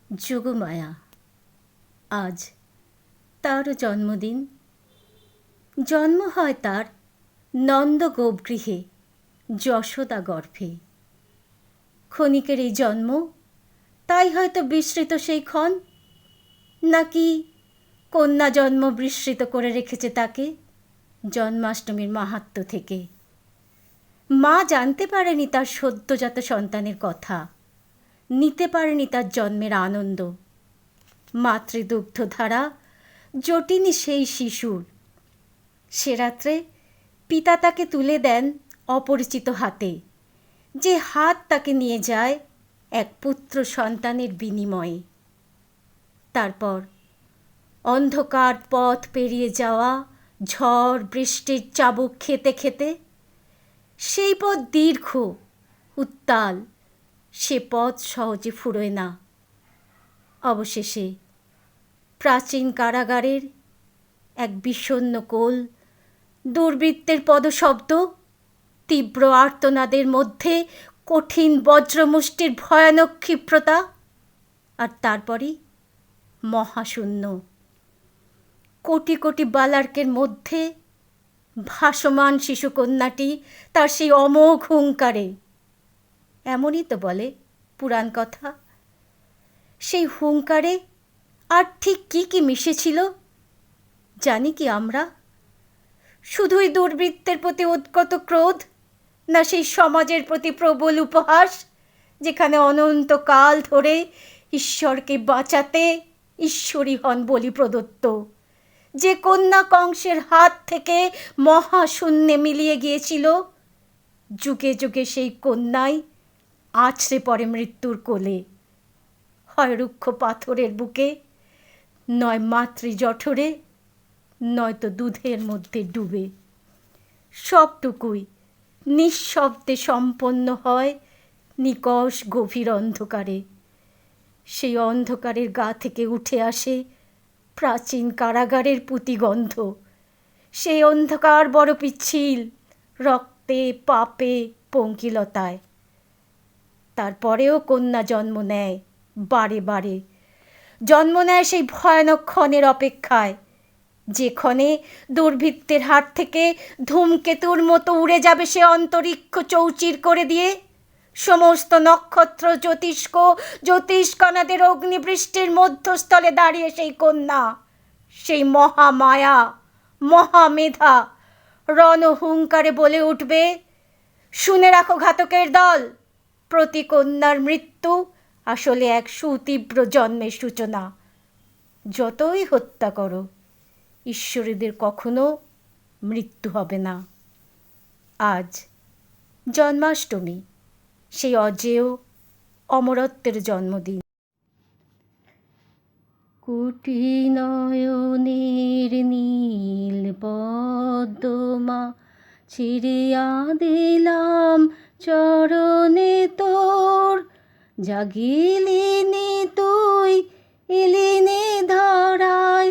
যোগমায়া। আজ তারও জন্মদিন। জন্ম হয় তার নন্দ গোপগৃহে, যশোদা গর্ভে। ক্ষণিকের এই জন্ম, তাই হয়তো বিস্মৃত সেই ক্ষণ, নাকি কন্যা জন্ম বিস্মৃত করে রেখেছে তাকে জন্মাষ্টমীর মাহাত্ম্য থেকে। মা জানতে পারেনি তার সদ্যজাত সন্তানের কথা, নিতে পারেনি তার জন্মের আনন্দ। মাতৃদুগ্ধধারা জটিনি সেই শিশুর। সে রাত্রে পিতা তাকে তুলে দেন অপরিচিত হাতে, যে হাত তাকে নিয়ে যায় এক পুত্র সন্তানের বিনিময়ে। তারপর অন্ধকার পথ পেরিয়ে যাওয়া, ঝড় বৃষ্টির চাবুক খেতে খেতে সেই পথ দীর্ঘ, উত্তাল। সে পথ সহজে ফুরোয় না। অবশেষে প্রাচীন কারাগারের এক বিষণ্ণ কোল, দুর্বৃত্তের পদশব্দ, তীব্র আর্তনাদের মধ্যে কঠিন বজ্রমুষ্টির ভয়ানক ক্ষিপ্রতা, আর তারপরই মহাশূন্য। কোটি কোটি বালার্কের মধ্যে ভাসমান শিশুকন্যাটি তার সেই অমোঘ হুঙ্কারে। এমনই তো বলে পুরাণ কথা। সেই হুঙ্কারে আর ঠিক কি কি মিশেছিল জানি কি আমরা? শুধুই দুর্বৃত্তের প্রতি উদ্গত ক্রোধ, না সেই সমাজের প্রতি প্রবল উপহাস, যেখানে অনন্তকাল ধরে ঈশ্বরকে বাঁচাতে ঈশ্বরই হন বলি প্রদত্ত, যে কন্যা কংসের হাত থেকে মহাশূন্যে মিলিয়ে গিয়েছিল, যুগে যুগে সেই কন্যাই আছড়ে পড়ে মৃত্যুর কোলে, হয় রুক্ষ পাথরের বুকে, নয় মাতৃ জঠরে, নয়তো দুধের মধ্যে ডুবে। সবটুকুই নিঃশব্দে সম্পন্ন হয় নিকষ গভীর অন্ধকারে। সেই অন্ধকারের গা থেকে উঠে আসে প্রাচীন কারাগারের পুঁতিগন্ধ। সেই অন্ধকার বড় পিচ্ছিল, রক্তে পাপে পঙ্কিলতায়। তারপরেও কন্যা জন্ম নেয় বারে বারে, জন্ম নেয় সেই ভয়ানক ক্ষণের অপেক্ষায়, যে ক্ষণে দুর্বৃত্তের হাত থেকে ধূমকেতুর মতো উড়ে যাবে সে অন্তরিক্ষ চৌচির করে দিয়ে, সমস্ত নক্ষত্র জ্যোতিষ্কণাদের অগ্নিবৃষ্টির মধ্যস্থলে দাঁড়িয়ে সেই কন্যা, সেই মহামায়া, মহামেধা রণহুঙ্কারে বলে উঠবে, শুনে রাখো ঘাতকের দল, প্রতি কন্যার মৃত্যু আসলে এক সুতীব্র জন্মের সূচনা। যতই হত্যা করো, ঈশ্বরীদের কখনো মৃত্যু হবে না। আজ জন্মাষ্টমী, সেই অজেয় অমরত্বের জন্মদিন। কোটি নয়নের নীল পদ্মা ছিড়িয়া দিলাম চরণে তোর, জাগিলিনি তুই এলিনে ধরায়,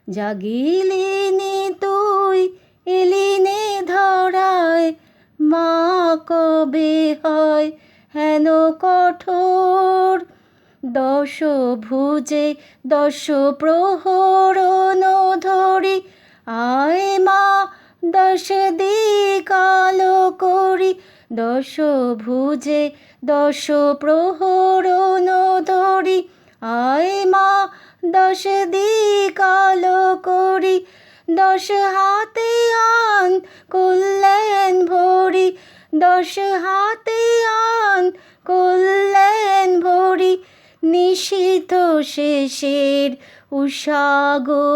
জাগিলিনি তুই এলিনে ধরায়, মা কবে হয় হেন কঠোর, দশ ভুজে দশ প্রহরণ ধরি, আয় মা দশ দিক আলো করি, দশ ভুজে দশ প্রহরণ ধরি, আয় মা দশ দিক আলো করি, দশ হাতে আন কল্যাণ ভরি, দশ হাতে আন কল্যাণ ভরি, নিশীথ শেষের উষাগো,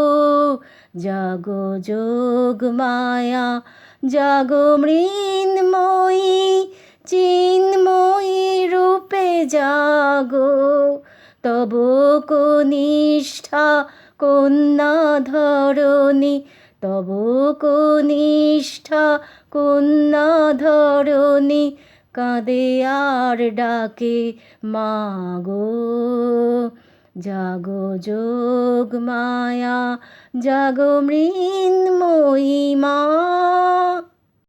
জাগো যোগমায়া, জাগো মৃন্ময়ী, চিন্ময়ী রূপে জাগো, তব কনিষ্ঠা কন্যা ধরণী, তব কনিষ্ঠা কন্যা ধরণী, কাঁদে আর ডাকে মাগো, জাগো যোগমায়া, জাগো মৃন্ময়ী মা।